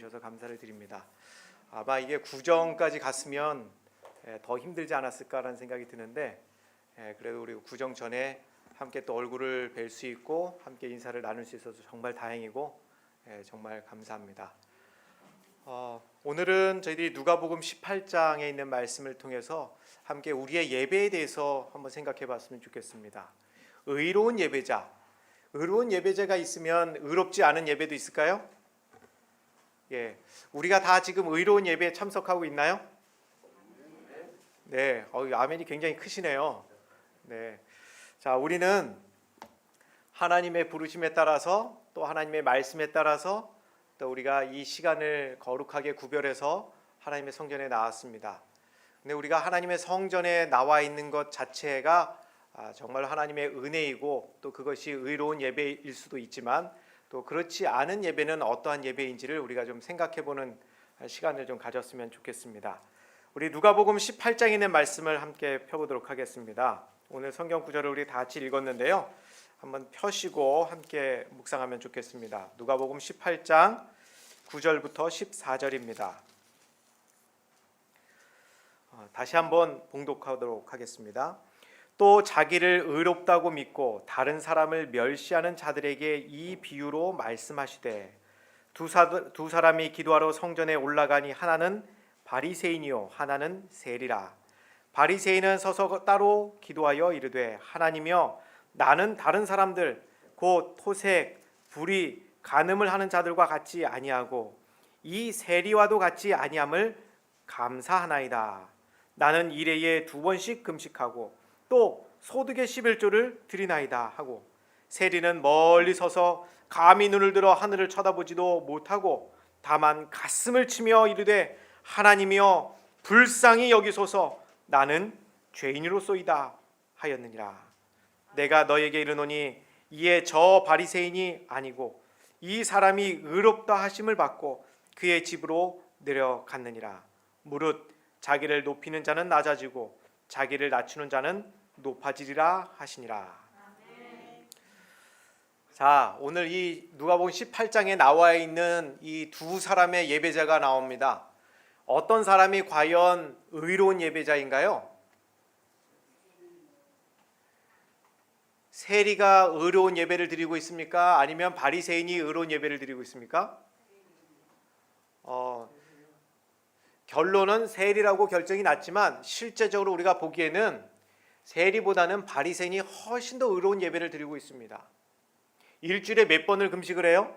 주셔서 감사를 드립니다. 아마 이게 구정까지 갔으면 더 힘들지 않았을까라는 생각이 드는데 그래도 우리 구정 전에 함께 또 얼굴을 뵐 수 있고 함께 인사를 나눌 수 있어서 정말 다행이고 정말 감사합니다. 오늘은 저희들이 누가복음 18장에 있는 말씀을 통해서 함께 우리의 예배에 대해서 한번 생각해 봤으면 좋겠습니다. 의로운 예배자, 의로운 예배자가 있으면 의롭지 않은 예배도 있을까요? 예, 우리가 다 지금 의로운 예배에 참석하고 있나요? 네, 아멘이 굉장히 크시네요. 네, 자, 우리는 하나님의 부르심에 따라서 또 하나님의 말씀에 따라서 또 우리가 이 시간을 거룩하게 구별해서 하나님의 성전에 나왔습니다. 근데 우리가 하나님의 성전에 나와 있는 것 자체가 정말 하나님의 은혜이고 또 그것이 의로운 예배일 수도 있지만 또 그렇지 않은 예배는 어떠한 예배인지를 우리가 좀 생각해보는 시간을 좀 가졌으면 좋겠습니다. 우리 누가복음 18장에 있는 말씀을 함께 펴보도록 하겠습니다. 오늘 성경 구절을 우리 다 같이 읽었는데요. 한번 펴시고 함께 묵상하면 좋겠습니다. 누가복음 18장 9절부터 14절입니다. 다시 한번 봉독하도록 하겠습니다. 또 자기를 의롭다고 믿고 다른 사람을 멸시하는 자들에게 이 비유로 말씀하시되 두 사람이 기도하러 성전에 올라가니 하나는 바리새인이요 하나는 세리라. 바리새인은 서서 따로 기도하여 이르되 하나님이여 나는 다른 사람들 곧 토색, 불의, 간음을 하는 자들과 같이 아니하고 이 세리와도 같이 아니함을 감사하나이다. 나는 일해에 2번씩 금식하고 또 소득의 11조를 드리나이다 하고 세리는 멀리 서서 감히 눈을 들어 하늘을 쳐다보지도 못하고 다만 가슴을 치며 이르되 하나님이여 불쌍히 여기소서 나는 죄인으로소이다 하였느니라. 내가 너에게 이르노니 이에 저 바리새인이 아니고 이 사람이 의롭다 하심을 받고 그의 집으로 내려갔느니라. 무릇 자기를 높이는 자는 낮아지고 자기를 낮추는 자는 높아지리라 하시니라. 자, 오늘 이 누가복음 18장에 나와 있는 이 두 사람의 예배자가 나옵니다. 어떤 사람이 과연 의로운 예배자인가요? 세리가 의로운 예배를 드리고 있습니까? 아니면 바리새인이 의로운 예배를 드리고 있습니까? 결론은 세리라고 결정이 났지만 실제적으로 우리가 보기에는 세리보다는 바리새인이 훨씬 더 의로운 예배를 드리고 있습니다. 일주일에 몇 번을 금식을 해요?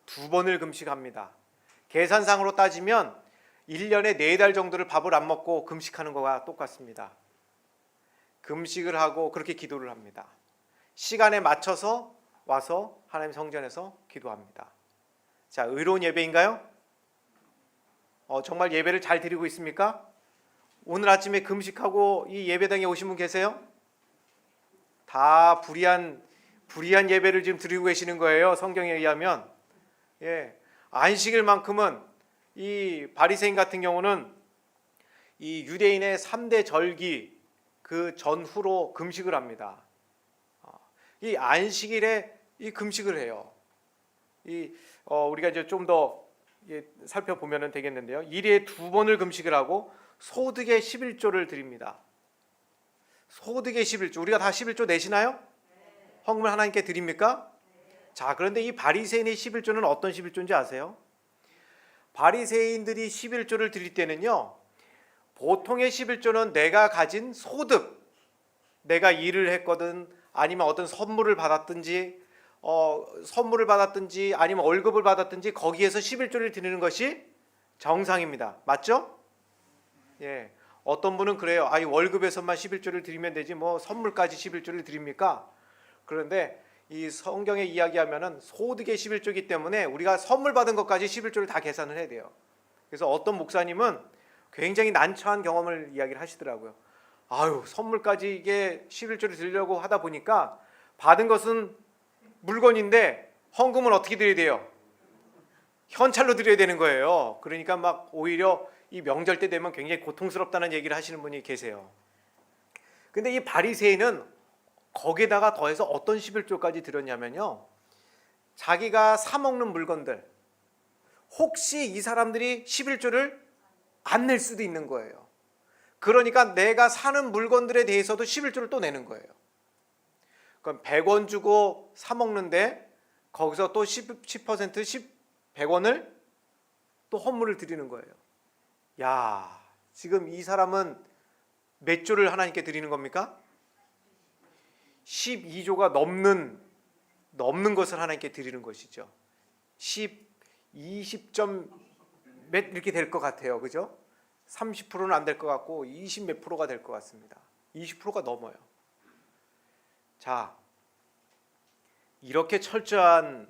2번을 금식합니다. 계산상으로 따지면 1년에 4달 정도를 밥을 안 먹고 금식하는 거와 똑같습니다. 금식을 하고 그렇게 기도를 합니다. 시간에 맞춰서 와서 하나님 성전에서 기도합니다. 자, 의로운 예배인가요? 정말 예배를 잘 드리고 있습니까? 오늘 아침에 금식하고 이 예배당에 오신 분 계세요? 다 불의한 예배를 지금 드리고 계시는 거예요. 성경에 의하면. 안식일만큼은 이 바리새인 같은 경우는 이 유대인의 3대 절기 그 전후로 금식을 합니다. 이 안식일에 이 금식을 해요. 우리가 이제 좀 더 살펴보면 되겠는데요. 일에 2번을 금식을 하고 소득의 11조를 드립니다. 소득의 11조. 우리가 다 11조 내시나요? 헌금을 하나님께 드립니까? 자, 그런데 이 바리새인의 11조는 어떤 11조인지 아세요? 바리새인들이 11조를 드릴 때는요, 보통의 11조는 내가 가진 소득, 내가 일을 했거든, 아니면 어떤 선물을 받았든지 아니면 월급을 받았든지 거기에서 11조를 드리는 것이 정상입니다. 맞죠? 예. 어떤 분은 그래요. 이 월급에서만 11조를 드리면 되지 뭐 선물까지 11조를 드립니까? 그런데 이 성경에 이야기하면은 소득의 11조이기 때문에 우리가 선물 받은 것까지 11조를 다 계산을 해야 돼요. 그래서 어떤 목사님은 굉장히 난처한 경험을 이야기를 하시더라고요. 선물까지 이게 11조를 드리려고 하다 보니까 받은 것은 물건인데 헌금은 어떻게 드려야 돼요? 현찰로 드려야 되는 거예요. 그러니까 막 오히려 이 명절 때 되면 굉장히 고통스럽다는 얘기를 하시는 분이 계세요. 근데 이 바리새인은 거기에다가 더해서 어떤 11조까지 드렸냐면요, 자기가 사 먹는 물건들, 혹시 이 사람들이 11조를 안 낼 수도 있는 거예요. 그러니까 내가 사는 물건들에 대해서도 11조를 또 내는 거예요. 그럼 100원 주고 사 먹는데 거기서 또 10% 100원을 또 헌물을 드리는 거예요. 야, 지금 이 사람은 몇 조를 하나님께 드리는 겁니까? 12조가 넘는 것을 하나님께 드리는 것이죠. 20점 몇 이렇게 될 것 같아요. 그죠? 30%는 안 될 것 같고 20 몇 프로가 될 것 같습니다. 20%가 넘어요. 자, 이렇게 철저한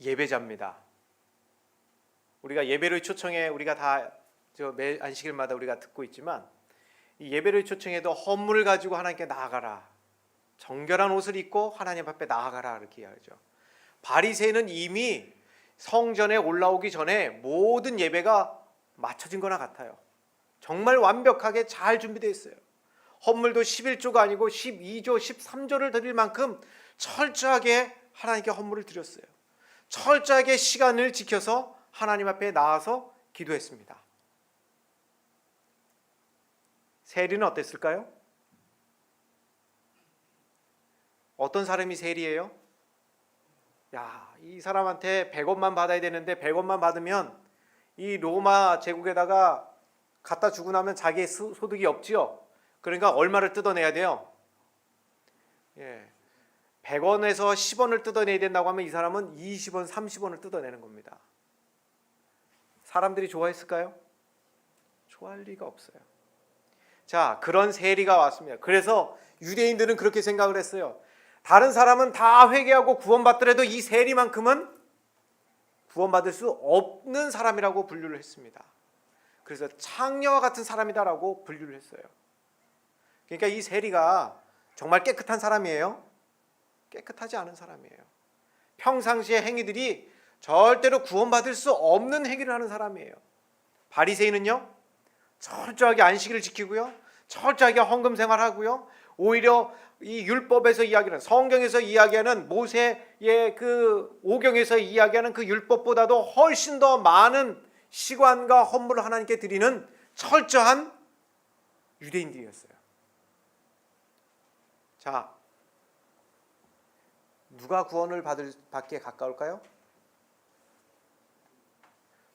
예배자입니다. 우리가 예배로의 초청에 우리가 다 매 안식일마다 우리가 듣고 있지만 이 예배로의 초청에도 헌물을 가지고 하나님께 나아가라. 정결한 옷을 입고 하나님 앞에 나아가라 이렇게 이야기하죠. 바리새인은 이미 성전에 올라오기 전에 모든 예배가 맞춰진 거나 같아요. 정말 완벽하게 잘 준비되어 있어요. 헌물도 11조가 아니고 12조, 13조를 드릴 만큼 철저하게 하나님께 헌물을 드렸어요. 철저하게 시간을 지켜서 하나님 앞에 나와서 기도했습니다. 세리는 어땠을까요? 어떤 사람이 세리예요? 야, 이 사람한테 100원만 받아야 되는데 100원만 받으면 이 로마 제국에다가 갖다 주고 나면 자기의 소득이 없지요. 그러니까 얼마를 뜯어내야 돼요? 100원에서 10원을 뜯어내야 된다고 하면 이 사람은 20원, 30원을 뜯어내는 겁니다. 사람들이 좋아했을까요? 좋아할 리가 없어요. 자, 그런 세리가 왔습니다. 그래서 유대인들은 그렇게 생각을 했어요. 다른 사람은 다 회개하고 구원받더라도 이 세리만큼은 구원받을 수 없는 사람이라고 분류를 했습니다. 그래서 창녀와 같은 사람이다라고 분류를 했어요. 그러니까 이 세리가 정말 깨끗한 사람이에요? 깨끗하지 않은 사람이에요. 평상시의 행위들이 절대로 구원받을 수 없는 행위를 하는 사람이에요. 바리새인은요, 철저하게 안식일을 지키고요, 철저하게 헌금 생활하고요, 오히려 이 율법에서 이야기하는, 성경에서 이야기하는 모세의 그 오경에서 이야기하는 그 율법보다도 훨씬 더 많은 시관과 헌물을 하나님께 드리는 철저한 유대인들이었어요. 자, 누가 구원을 받기에 가까울까요?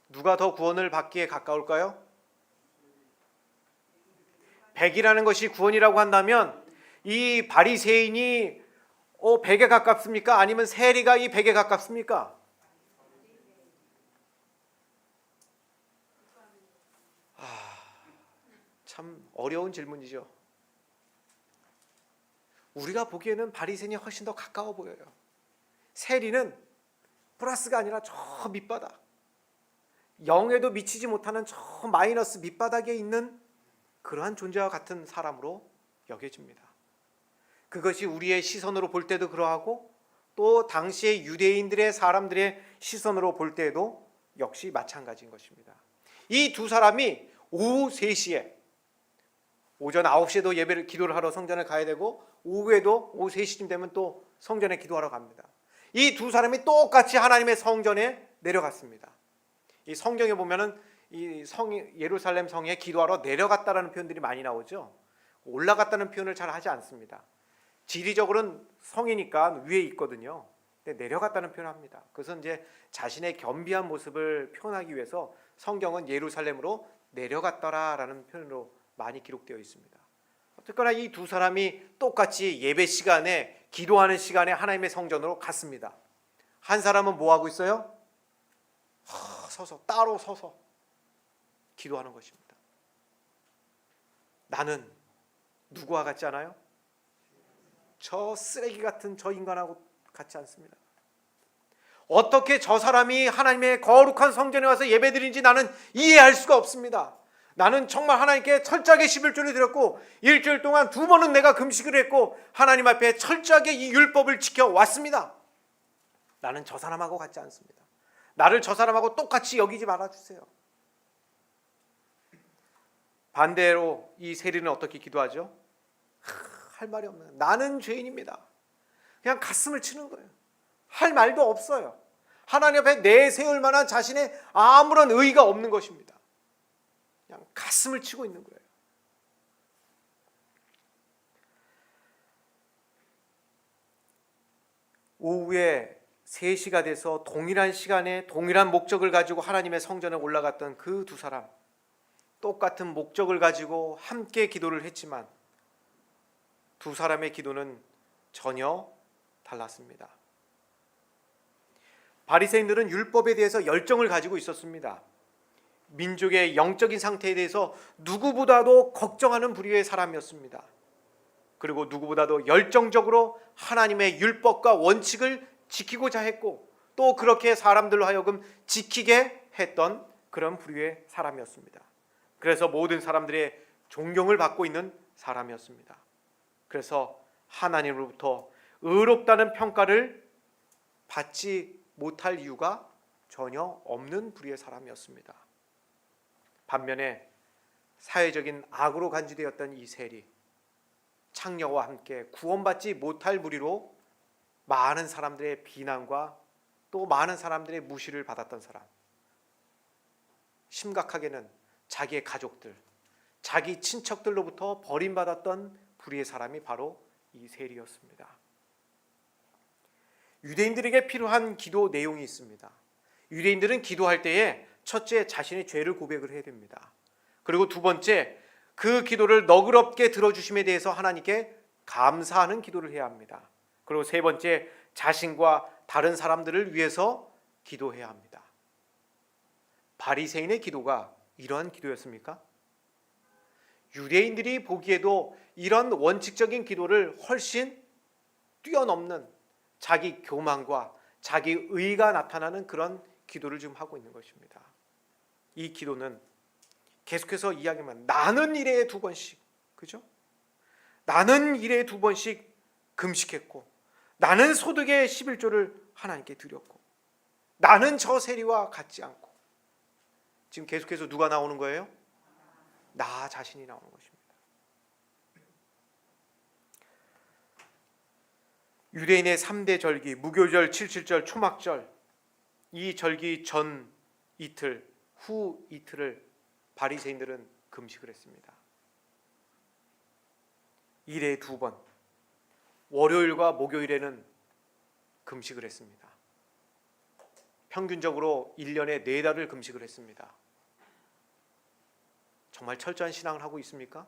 누가 더 구원을 받기에 가까울까요? 100이라는 것이 구원이라고 한다면 이 바리새인이 100에 가깝습니까? 아니면 세리가 이 100에 가깝습니까? 참 어려운 질문이죠. 우리가 보기에는 바리새인이 훨씬 더 가까워 보여요. 세리는 플러스가 아니라 저 밑바닥, 0에도 미치지 못하는 저 마이너스 밑바닥에 있는 그러한 존재와 같은 사람으로 여겨집니다. 그것이 우리의 시선으로 볼 때도 그러하고 또 당시의 유대인들의 사람들의 시선으로 볼 때도 역시 마찬가지인 것입니다. 이 두 사람이 오후 3시에, 오전 9시에도 예배를 기도를 하러 성전에 가야 되고 오후에도 오후 3시쯤 되면 또 성전에 기도하러 갑니다. 이 두 사람이 똑같이 하나님의 성전에 내려갔습니다. 이 성경에 보면은 이 예루살렘 성에 기도하러 내려갔다라는 표현들이 많이 나오죠. 올라갔다는 표현을 잘 하지 않습니다. 지리적으로는 성이니까 위에 있거든요. 근데 내려갔다는 표현을 합니다. 그것은 이제 자신의 겸비한 모습을 표현하기 위해서 성경은 예루살렘으로 내려갔더라라는 표현으로 많이 기록되어 있습니다. 어쨌거나 이 두 사람이 똑같이 예배 시간에, 기도하는 시간에 하나님의 성전으로 갔습니다. 한 사람은 뭐 하고 있어요? 따로 서서 기도하는 것입니다. 나는 누구와 같지 않아요? 저 쓰레기 같은 저 인간하고 같지 않습니다. 어떻게 저 사람이 하나님의 거룩한 성전에 와서 예배드린지 나는 이해할 수가 없습니다. 나는 정말 하나님께 철저하게 11조를 드렸고 일주일 동안 2번은 내가 금식을 했고 하나님 앞에 철저하게 이 율법을 지켜왔습니다. 나는 저 사람하고 같지 않습니다. 나를 저 사람하고 똑같이 여기지 말아주세요. 반대로 이 세리는 어떻게 기도하죠? 할 말이 없는, 나는 죄인입니다. 그냥 가슴을 치는 거예요. 할 말도 없어요. 하나님 앞에 내세울 만한 자신의 아무런 의의가 없는 것입니다. 그냥 가슴을 치고 있는 거예요. 오후에 3시가 돼서 동일한 시간에 동일한 목적을 가지고 하나님의 성전에 올라갔던 그 두 사람, 똑같은 목적을 가지고 함께 기도를 했지만 두 사람의 기도는 전혀 달랐습니다. 바리새인들은 율법에 대해서 열정을 가지고 있었습니다. 민족의 영적인 상태에 대해서 누구보다도 걱정하는 부류의 사람이었습니다. 그리고 누구보다도 열정적으로 하나님의 율법과 원칙을 지키고자 했고 또 그렇게 사람들로 하여금 지키게 했던 그런 부류의 사람이었습니다. 그래서 모든 사람들의 존경을 받고 있는 사람이었습니다. 그래서 하나님으로부터 의롭다는 평가를 받지 못할 이유가 전혀 없는 부류의 사람이었습니다. 반면에 사회적인 악으로 간주되었던 이 세리, 창녀와 함께 구원받지 못할 무리로 많은 사람들의 비난과 또 많은 사람들의 무시를 받았던 사람, 심각하게는 자기의 가족들, 자기 친척들로부터 버림받았던 불의의 사람이 바로 이 세리였습니다. 유대인들에게 필요한 기도 내용이 있습니다. 유대인들은 기도할 때에 첫째, 자신의 죄를 고백을 해야 됩니다. 그리고 두 번째, 그 기도를 너그럽게 들어주심에 대해서 하나님께 감사하는 기도를 해야 합니다. 그리고 세 번째, 자신과 다른 사람들을 위해서 기도해야 합니다. 바리새인의 기도가 이러한 기도였습니까? 유대인들이 보기에도 이런 원칙적인 기도를 훨씬 뛰어넘는 자기 교만과 자기 의의가 나타나는 그런 기도를 지금 하고 있는 것입니다. 이 기도는 계속해서 이야기만, 나는 일에 2번씩, 그죠? 나는 일에 2번씩 금식했고, 나는 소득의 11조를 하나님께 드렸고, 나는 저 세리와 같지 않고. 지금 계속해서 누가 나오는 거예요? 나 자신이 나오는 것입니다. 유대인의 3대 절기, 무교절, 77절, 초막절, 이 절기 전 이틀, 후 이틀을 바리새인들은 금식을 했습니다. 일에 2번, 월요일과 목요일에는 금식을 했습니다. 평균적으로 1년에 4달을 금식을 했습니다. 정말 철저한 신앙을 하고 있습니까?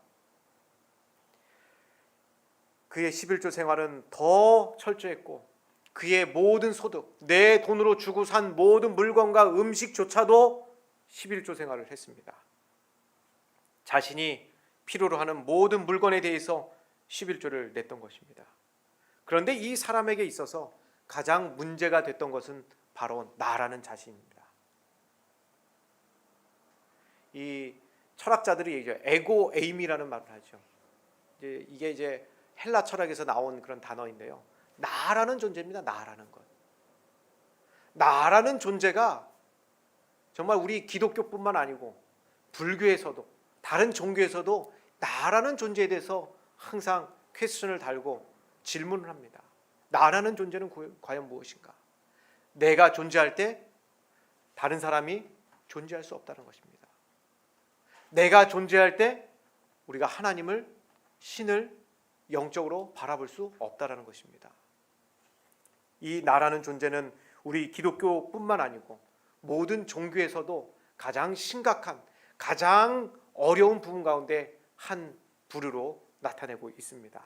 그의 11조 생활은 더 철저했고 그의 모든 소득, 내 돈으로 주고 산 모든 물건과 음식조차도 11조 생활을 했습니다. 자신이 필요로 하는 모든 물건에 대해서 11조를 냈던 것입니다. 그런데 이 사람에게 있어서 가장 문제가 됐던 것은 바로 나라는 자신입니다. 이 철학자들이 이제 에고 에임이라는 말을 하죠. 이게 이제 헬라 철학에서 나온 그런 단어인데요. 나라는 존재입니다. 나라는 것. 나라는 존재가 정말 우리 기독교뿐만 아니고 불교에서도 다른 종교에서도 나라는 존재에 대해서 항상 퀘스천을 달고 질문을 합니다. 나라는 존재는 과연 무엇인가? 내가 존재할 때 다른 사람이 존재할 수 없다는 것입니다. 내가 존재할 때 우리가 하나님을, 신을 영적으로 바라볼 수 없다는 것입니다. 이 나라는 존재는 우리 기독교뿐만 아니고 모든 종교에서도 가장 심각한, 가장 어려운 부분 가운데 한 부류로 나타내고 있습니다.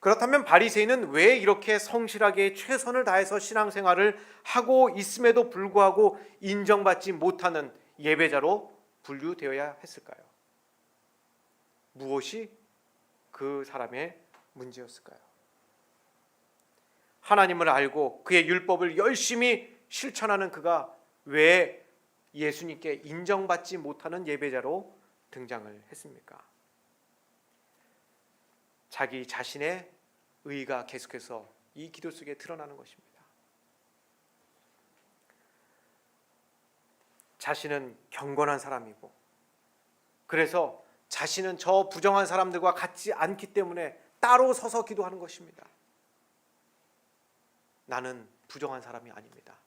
그렇다면 바리새인은 왜 이렇게 성실하게 최선을 다해서 신앙생활을 하고 있음에도 불구하고 인정받지 못하는 예배자로 분류되어야 했을까요? 무엇이 그 사람의 문제였을까요? 하나님을 알고 그의 율법을 열심히 실천하는 그가 왜 예수님께 인정받지 못하는 예배자로 등장을 했습니까? 자기 자신의 의의가 계속해서 이 기도 속에 드러나는 것입니다. 자신은 경건한 사람이고 그래서 자신은 저 부정한 사람들과 같지 않기 때문에 따로 서서 기도하는 것입니다. 나는 부정한 사람이 아닙니다.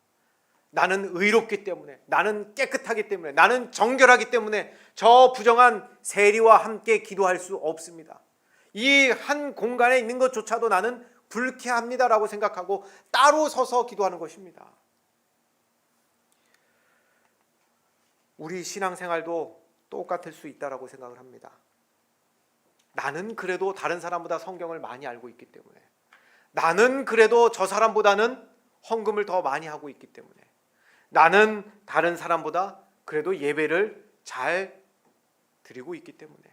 나는 의롭기 때문에, 나는 깨끗하기 때문에, 나는 정결하기 때문에 저 부정한 세리와 함께 기도할 수 없습니다. 이 한 공간에 있는 것조차도 나는 불쾌합니다라고 생각하고 따로 서서 기도하는 것입니다. 우리 신앙생활도 똑같을 수 있다라고 생각을 합니다. 나는 그래도 다른 사람보다 성경을 많이 알고 있기 때문에, 나는 그래도 저 사람보다는 헌금을 더 많이 하고 있기 때문에, 나는 다른 사람보다 그래도 예배를 잘 드리고 있기 때문에,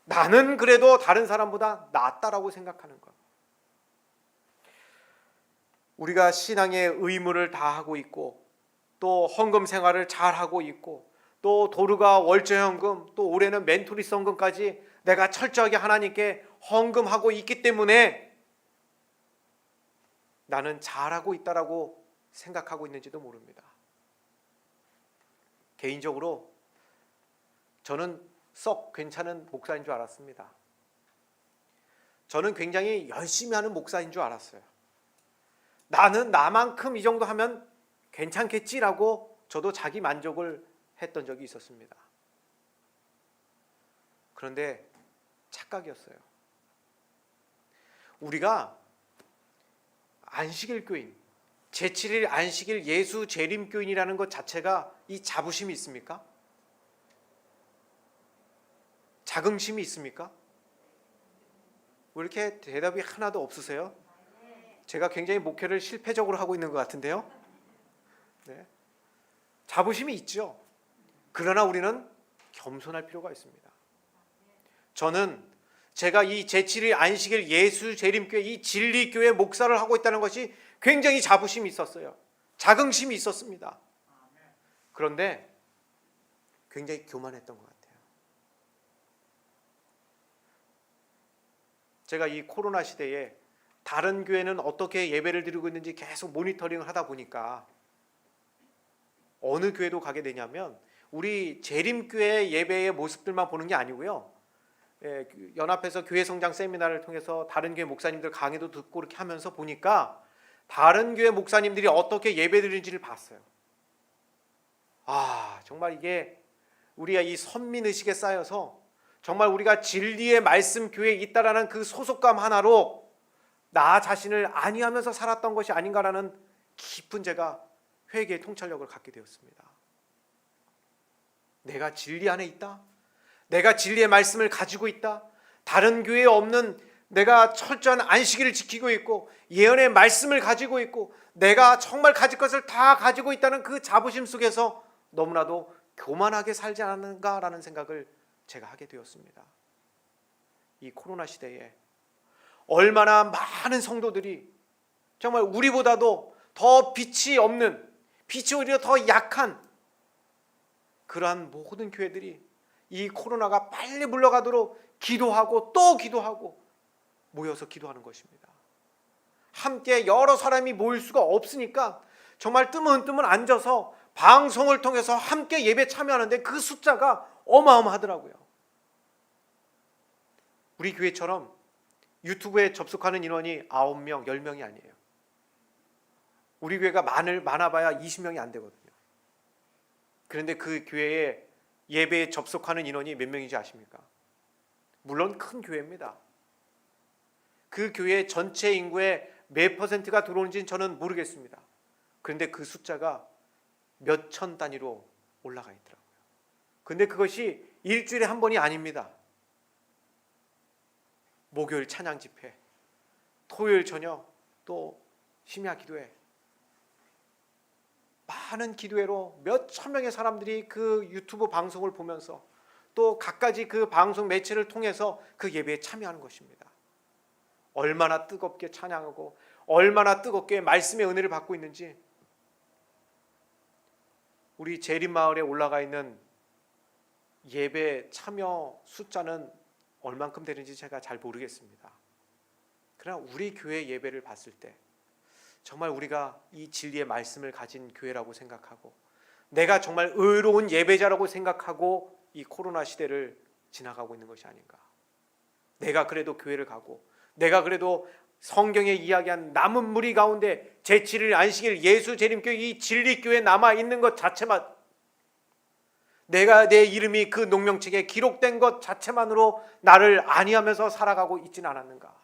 나는 그래도 다른 사람보다 낫다라고 생각하는 것. 우리가 신앙의 의무를 다하고 있고, 또 헌금 생활을 잘하고 있고, 또 도르가 월조헌금, 또 올해는 멘토리스 헌금까지 내가 철저하게 하나님께 헌금하고 있기 때문에 나는 잘하고 있다라고 생각하고 있는지도 모릅니다. 개인적으로 저는 썩 괜찮은 목사인 줄 알았습니다. 저는 굉장히 열심히 하는 목사인 줄 알았어요. 나는 나만큼 이 정도 하면 괜찮겠지라고 저도 자기 만족을 했던 적이 있었습니다. 그런데 착각이었어요. 우리가 안식일 교인, 제7일 안식일 예수 재림 교인이라는 것 자체가 이 자부심이 있습니까? 자긍심이 있습니까? 왜 이렇게 대답이 하나도 없으세요? 제가 굉장히 목회를 실패적으로 하고 있는 것 같은데요. 네. 자부심이 있죠. 그러나 우리는 겸손할 필요가 있습니다. 저는 제가 이 제7일 안식일 예수 재림교회 이 진리교회 목사를 하고 있다는 것이 굉장히 자부심이 있었어요. 자긍심이 있었습니다. 그런데 굉장히 교만했던 것 같아요. 제가 이 코로나 시대에 다른 교회는 어떻게 예배를 드리고 있는지 계속 모니터링을 하다 보니까 어느 교회도 가게 되냐면 우리 재림교회 예배의 모습들만 보는 게 아니고요. 연합해서 교회 성장 세미나를 통해서 다른 교회 목사님들 강의도 듣고 이렇게 하면서 보니까 다른 교회 목사님들이 어떻게 예배 드리는지를 봤어요. 정말 이게 우리가 이 선민의식에 쌓여서 정말 우리가 진리의 말씀 교회에 있다라는 그 소속감 하나로 나 자신을 안위하면서 살았던 것이 아닌가라는 깊은 제가 회개의 통찰력을 갖게 되었습니다. 내가 진리 안에 있다. 내가 진리의 말씀을 가지고 있다. 다른 교회에 없는 내가 철저한 안식일을 지키고 있고 예언의 말씀을 가지고 있고 내가 정말 가질 것을 다 가지고 있다는 그 자부심 속에서 너무나도 교만하게 살지 않는가라는 생각을 제가 하게 되었습니다. 이 코로나 시대에 얼마나 많은 성도들이 정말 우리보다도 더 빛이 없는, 빛이 오히려 더 약한 그러한 모든 교회들이 이 코로나가 빨리 물러가도록 기도하고 또 기도하고 모여서 기도하는 것입니다. 함께 여러 사람이 모일 수가 없으니까 정말 뜨문뜨문 앉아서 방송을 통해서 함께 예배 참여하는데 그 숫자가 어마어마하더라고요. 우리 교회처럼 유튜브에 접속하는 인원이 9명, 10명이 아니에요. 우리 교회가 많아봐야 20명이 안 되거든요. 그런데 그 교회에 예배에 접속하는 인원이 몇 명인지 아십니까? 물론 큰 교회입니다. 그 교회 전체 인구의 몇 퍼센트가 들어오는지는 저는 모르겠습니다. 그런데 그 숫자가 몇천 단위로 올라가 있더라고요. 그런데 그것이 일주일에 한 번이 아닙니다. 목요일 찬양 집회, 토요일 저녁, 또 심야 기도회, 많은 기도회로 몇천 명의 사람들이 그 유튜브 방송을 보면서 또 각가지 그 방송 매체를 통해서 그 예배에 참여하는 것입니다. 얼마나 뜨겁게 찬양하고 얼마나 뜨겁게 말씀의 은혜를 받고 있는지 우리 재림마을에 올라가 있는 예배 참여 숫자는 얼만큼 되는지 제가 잘 모르겠습니다. 그러나 우리 교회 예배를 봤을 때 정말 우리가 이 진리의 말씀을 가진 교회라고 생각하고 내가 정말 의로운 예배자라고 생각하고 이 코로나 시대를 지나가고 있는 것이 아닌가. 내가 그래도 교회를 가고 내가 그래도 성경에 이야기한 남은 무리 가운데 제7일 안식일 예수 재림교회 이 진리교회 남아 있는 것 자체만, 내가 내 이름이 그 농명책에 기록된 것 자체만으로 나를 안위하면서 살아가고 있지는 않았는가.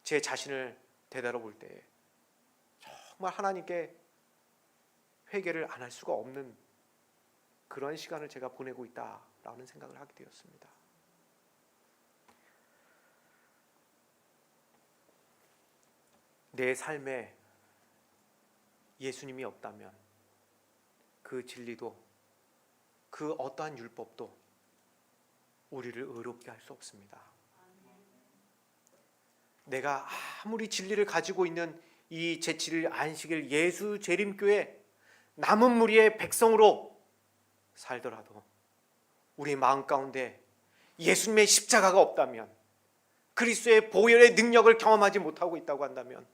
제 자신을 되돌아볼 때에 정말 하나님께 회개를 안 할 수가 없는 그런 시간을 제가 보내고 있다라는 생각을 하게 되었습니다. 내 삶에 예수님이 없다면 그 진리도 그 어떠한 율법도 우리를 의롭게 할 수 없습니다. 내가 아무리 진리를 가지고 있는 이 제7일 안식일 예수 재림교회 남은 무리의 백성으로 살더라도 우리 마음 가운데 예수님의 십자가가 없다면, 그리스도의 보혈의 능력을 경험하지 못하고 있다고 한다면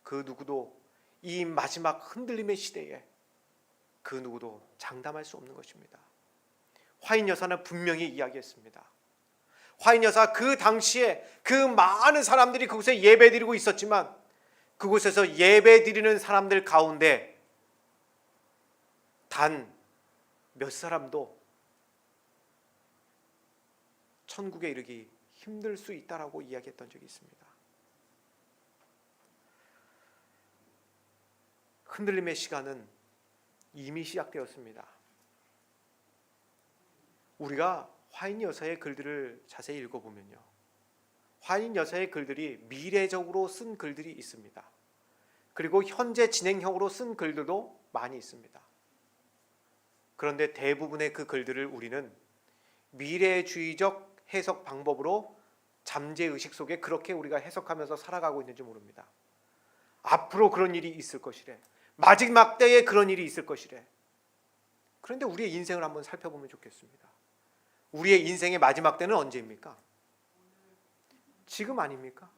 그 누구도 이 마지막 흔들림의 시대에 그 누구도 장담할 수 없는 것입니다. 화인 여사는 분명히 이야기했습니다. 화인 여사 그 당시에 그 많은 사람들이 그곳에 예배드리고 있었지만 그곳에서 예배드리는 사람들 가운데 단 몇 사람도 천국에 이르기 힘들 수 있다라고 이야기했던 적이 있습니다. 흔들림의 시간은 이미 시작되었습니다. 우리가 화인 여사의 글들을 자세히 읽어보면요, 화인 여사의 글들이 미래적으로 쓴 글들이 있습니다. 그리고 현재 진행형으로 쓴 글들도 많이 있습니다. 그런데 대부분의 그 글들을 우리는 미래주의적 해석 방법으로 잠재의식 속에 그렇게 우리가 해석하면서 살아가고 있는지 모릅니다. 앞으로 그런 일이 있을 것이래, 마지막 때에 그런 일이 있을 것이래. 그런데 우리의 인생을 한번 살펴보면 좋겠습니다. 우리의 인생의 마지막 때는 언제입니까? 지금 아닙니까?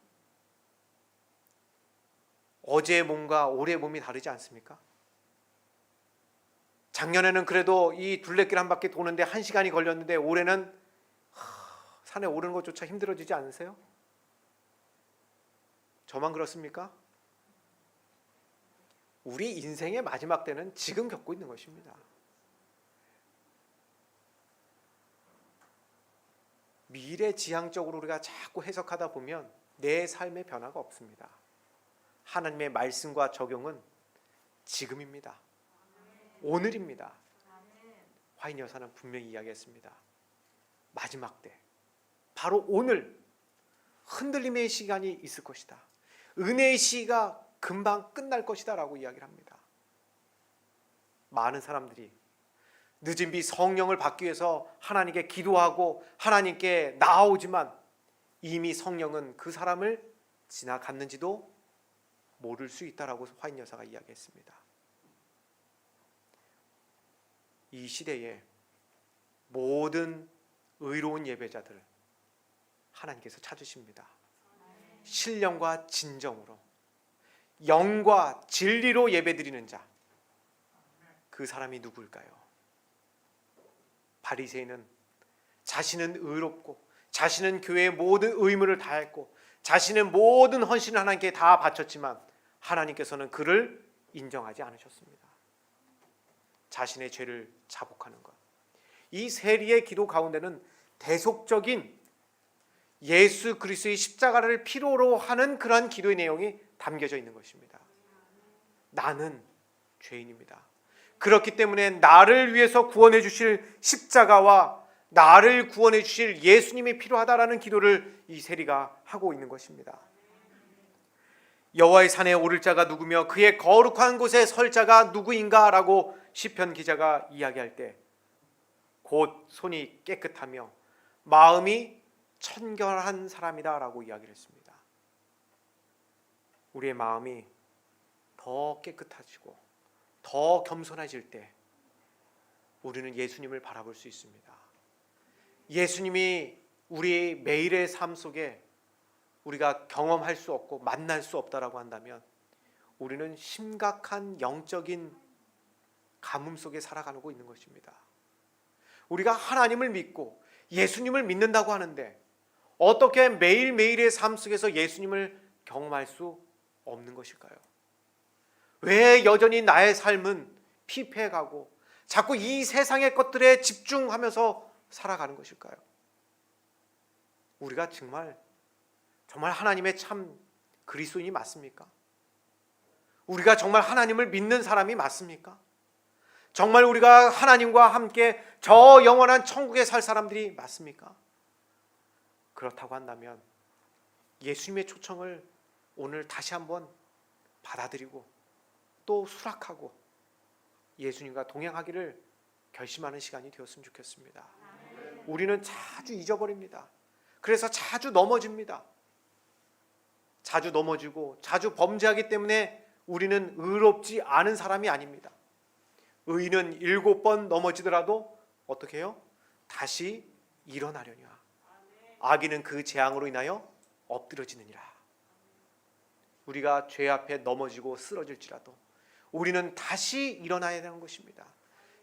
어제의 몸과 올해의 몸이 다르지 않습니까? 작년에는 그래도 이 둘레길 한 바퀴 도는데 1시간이 걸렸는데 올해는 산에 오르는 것조차 힘들어지지 않으세요? 저만 그렇습니까? 우리 인생의 마지막 때는 지금 겪고 있는 것입니다. 미래지향적으로 우리가 자꾸 해석하다 보면 내 삶의 변화가 없습니다. 하나님의 말씀과 적용은 지금입니다. 오늘입니다. 화인 여사는 분명히 이야기했습니다. 마지막 때, 바로 오늘 흔들림의 시간이 있을 것이다. 은혜의 시가 금방 끝날 것이다 라고 이야기를 합니다. 많은 사람들이 늦은 비 성령을 받기 위해서 하나님께 기도하고 하나님께 나아오지만 이미 성령은 그 사람을 지나갔는지도 모를 수 있다라고 화인 여사가 이야기했습니다. 이 시대에 모든 의로운 예배자들 하나님께서 찾으십니다. 신령과 진정으로 영과 진리로 예배드리는 자, 그 사람이 누구일까요? 바리새인은 자신은 의롭고 자신은 교회의 모든 의무를 다했고 자신의 모든 헌신을 하나님께 다 바쳤지만 하나님께서는 그를 인정하지 않으셨습니다. 자신의 죄를 자복하는 것, 이 세리의 기도 가운데는 대속적인 예수 그리스도의 십자가를 필요로 하는 그러한 기도의 내용이 담겨져 있는 것입니다. 나는 죄인입니다. 그렇기 때문에 나를 위해서 구원해 주실 십자가와 나를 구원해 주실 예수님이 필요하다라는 기도를 이 세리가 하고 있는 것입니다. 여호와의 산에 오를 자가 누구며 그의 거룩한 곳에 설 자가 누구인가 라고 시편 기자가 이야기할 때 곧 손이 깨끗하며 마음이 청결한 사람이다 라고 이야기를 했습니다. 우리의 마음이 더 깨끗해지고 더 겸손해질 때 우리는 예수님을 바라볼 수 있습니다. 예수님이 우리 매일의 삶 속에 우리가 경험할 수 없고 만날 수 없다라고 한다면 우리는 심각한 영적인 가뭄 속에 살아가고 있는 것입니다. 우리가 하나님을 믿고 예수님을 믿는다고 하는데 어떻게 매일매일의 삶 속에서 예수님을 경험할 수 없는 것일까요? 왜 여전히 나의 삶은 피폐해가고 자꾸 이 세상의 것들에 집중하면서 살아가는 것일까요? 우리가 정말 하나님의 참 그리스도인이 맞습니까? 우리가 정말 하나님을 믿는 사람이 맞습니까? 정말 우리가 하나님과 함께 저 영원한 천국에 살 사람들이 맞습니까? 그렇다고 한다면 예수님의 초청을 오늘 다시 한번 받아들이고 또 수락하고 예수님과 동행하기를 결심하는 시간이 되었으면 좋겠습니다. 우리는 자주 잊어버립니다. 그래서 자주 넘어집니다. 자주 넘어지고 자주 범죄하기 때문에 우리는 의롭지 않은 사람이 아닙니다. 의인은 7번 넘어지더라도 어떻게 해요? 다시 일어나려냐. 악인은 그 재앙으로 인하여 엎드러지느니라. 우리가 죄 앞에 넘어지고 쓰러질지라도 우리는 다시 일어나야 되는 것입니다.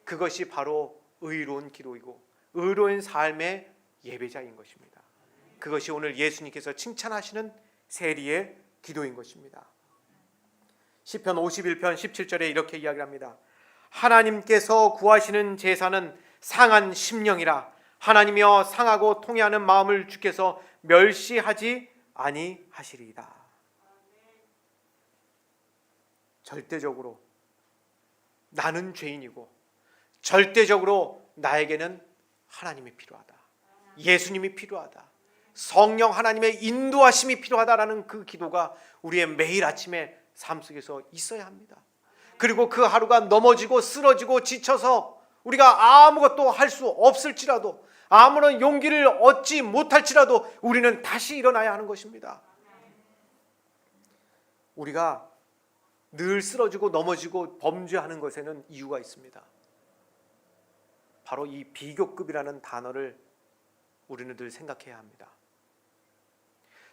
그것이 바로 의로운 기도이고 의로운 삶의 예배자인 것입니다. 그것이 오늘 예수님께서 칭찬하시는 세리의 기도인 것입니다. 시편 51편 17절에 이렇게 이야기합니다. 하나님께서 구하시는 제사는 상한 심령이라. 하나님이여 상하고 통회하는 마음을 주께서 멸시하지 아니하시리이다. 절대적으로 나는 죄인이고 절대적으로 나에게는 하나님이 필요하다. 예수님이 필요하다. 성령 하나님의 인도하심이 필요하다라는 그 기도가 우리의 매일 아침에 삶 속에서 있어야 합니다. 그리고 그 하루가 넘어지고 쓰러지고 지쳐서 우리가 아무것도 할 수 없을지라도 아무런 용기를 얻지 못할지라도 우리는 다시 일어나야 하는 것입니다. 우리가 늘 쓰러지고 넘어지고 범죄하는 것에는 이유가 있습니다. 바로 이 비교급이라는 단어를 우리는 늘 생각해야 합니다.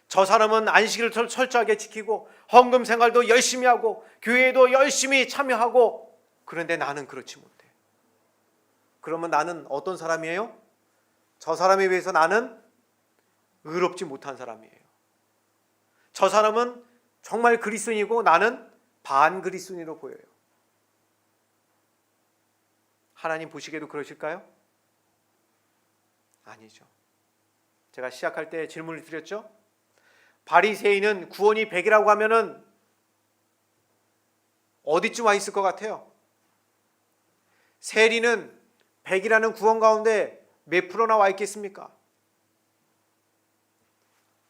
저 사람은 안식일을 철저하게 지키고 헌금 생활도 열심히 하고 교회에도 열심히 참여하고 그런데 나는 그렇지 못해. 그러면 나는 어떤 사람이에요? 저 사람에 비해서 나는 의롭지 못한 사람이에요. 저 사람은 정말 그리스도인이고 나는 반그리스도인으로 보여요. 하나님 보시기에도 그러실까요? 아니죠. 제가 시작할 때 질문을 드렸죠. 바리새인은 구원이 100이라고 하면은 어디쯤 와 있을 것 같아요? 세리는 100이라는 구원 가운데 몇 프로나 와 있겠습니까?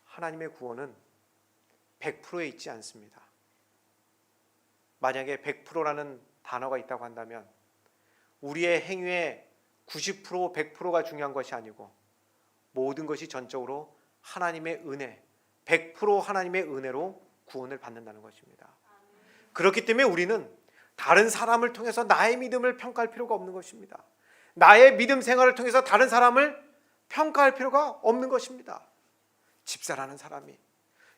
하나님의 구원은 100%에 있지 않습니다. 만약에 100%라는 단어가 있다고 한다면 우리의 행위의 90%, 100%가 중요한 것이 아니고 모든 것이 전적으로 하나님의 은혜, 100% 하나님의 은혜로 구원을 받는다는 것입니다. 그렇기 때문에 우리는 다른 사람을 통해서 나의 믿음을 평가할 필요가 없는 것입니다. 나의 믿음 생활을 통해서 다른 사람을 평가할 필요가 없는 것입니다. 집사라는 사람이,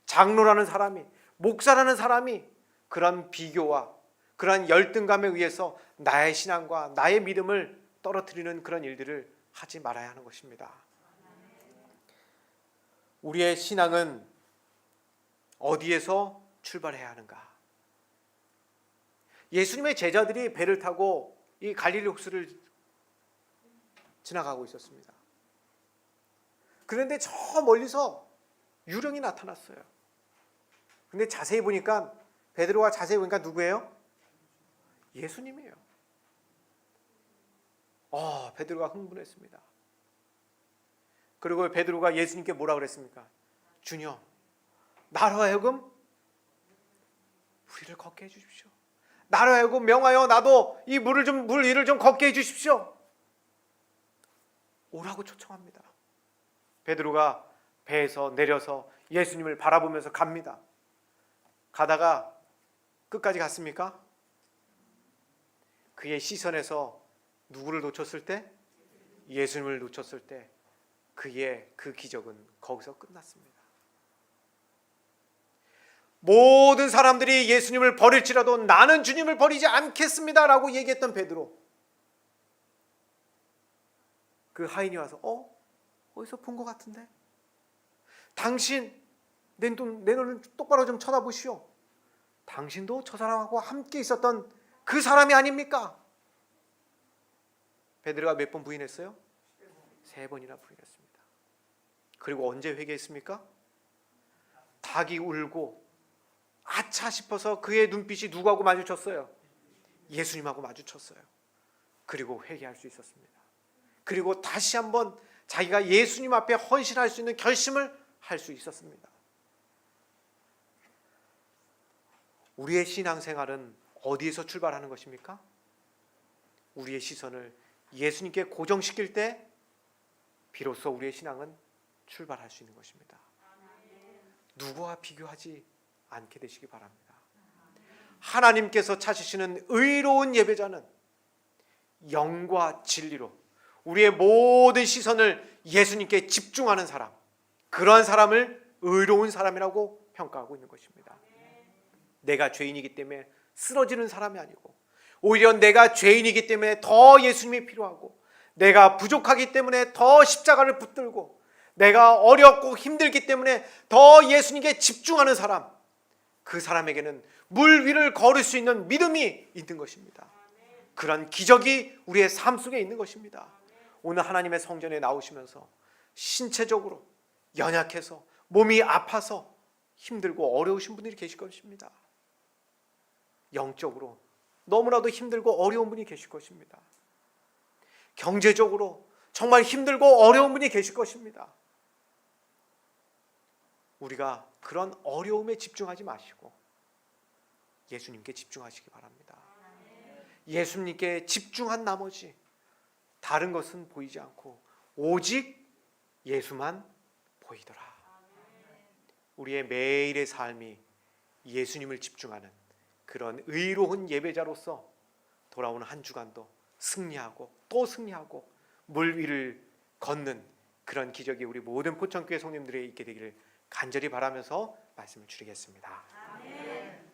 장로라는 사람이, 목사라는 사람이 그런 비교와 그런 열등감에 의해서 나의 신앙과 나의 믿음을 떨어뜨리는 그런 일들을 하지 말아야 하는 것입니다. 우리의 신앙은 어디에서 출발해야 하는가? 예수님의 제자들이 배를 타고 이 갈릴리 호수를 지나가고 있었습니다. 그런데 저 멀리서 유령이 나타났어요. 근데 자세히 보니까 베드로가 자세히 보니까 누구예요? 예수님이에요. 베드로가 흥분했습니다. 그리고 베드로가 예수님께 뭐라 그랬습니까? 주님, 나로 하여금 우리를 걷게 해주십시오. 나로 하여금 명하여 나도 이 물 위를 좀 걷게 해주십시오. 오라고 초청합니다. 베드로가 배에서 내려서 예수님을 바라보면서 갑니다. 가다가 끝까지 갔습니까? 그의 시선에서 누구를 놓쳤을 때? 예수님을 놓쳤을 때 그의 그 기적은 거기서 끝났습니다. 모든 사람들이 예수님을 버릴지라도 나는 주님을 버리지 않겠습니다 라고 얘기했던 베드로, 그 하인이 와서 어디서 본 것 같은데? 당신 내 눈을 똑바로 좀 쳐다보시오. 당신도 저 사람하고 함께 있었던 그 사람이 아닙니까? 베드로가 몇 번 부인했어요? 3번이나 부인했습니다. 그리고 언제 회개했습니까? 닭이 울고 아차 싶어서 그의 눈빛이 누구하고 마주쳤어요? 예수님하고 마주쳤어요. 그리고 회개할 수 있었습니다. 그리고 다시 한번 자기가 예수님 앞에 헌신할 수 있는 결심을 할 수 있었습니다. 우리의 신앙생활은 어디에서 출발하는 것입니까? 우리의 시선을 예수님께 고정시킬 때 비로소 우리의 신앙은 출발할 수 있는 것입니다. 누구와 비교하지 않게 되시기 바랍니다. 하나님께서 찾으시는 의로운 예배자는 영과 진리로 우리의 모든 시선을 예수님께 집중하는 사람, 그러한 사람을 의로운 사람이라고 평가하고 있는 것입니다. 내가 죄인이기 때문에 쓰러지는 사람이 아니고, 오히려 내가 죄인이기 때문에 더 예수님이 필요하고, 내가 부족하기 때문에 더 십자가를 붙들고, 내가 어렵고 힘들기 때문에 더 예수님께 집중하는 사람, 그 사람에게는 물 위를 걸을 수 있는 믿음이 있는 것입니다. 그런 기적이 우리의 삶 속에 있는 것입니다. 오늘 하나님의 성전에 나오시면서 신체적으로 연약해서 몸이 아파서 힘들고 어려우신 분들이 계실 것입니다. 영적으로 너무나도 힘들고 어려운 분이 계실 것입니다. 경제적으로 정말 힘들고 어려운 분이 계실 것입니다. 우리가 그런 어려움에 집중하지 마시고 예수님께 집중하시기 바랍니다. 예수님께 집중한 나머지 다른 것은 보이지 않고 오직 예수만 보이더라. 우리의 매일의 삶이 예수님을 집중하는 그런 의로운 예배자로서 돌아오는 한 주간도 승리하고 또 승리하고 물 위를 걷는 그런 기적이 우리 모든 포천교회 성님들에 있게 되기를 간절히 바라면서 말씀을 드리겠습니다. 아멘.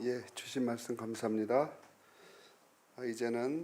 예, 주신 말씀 감사합니다. 이제는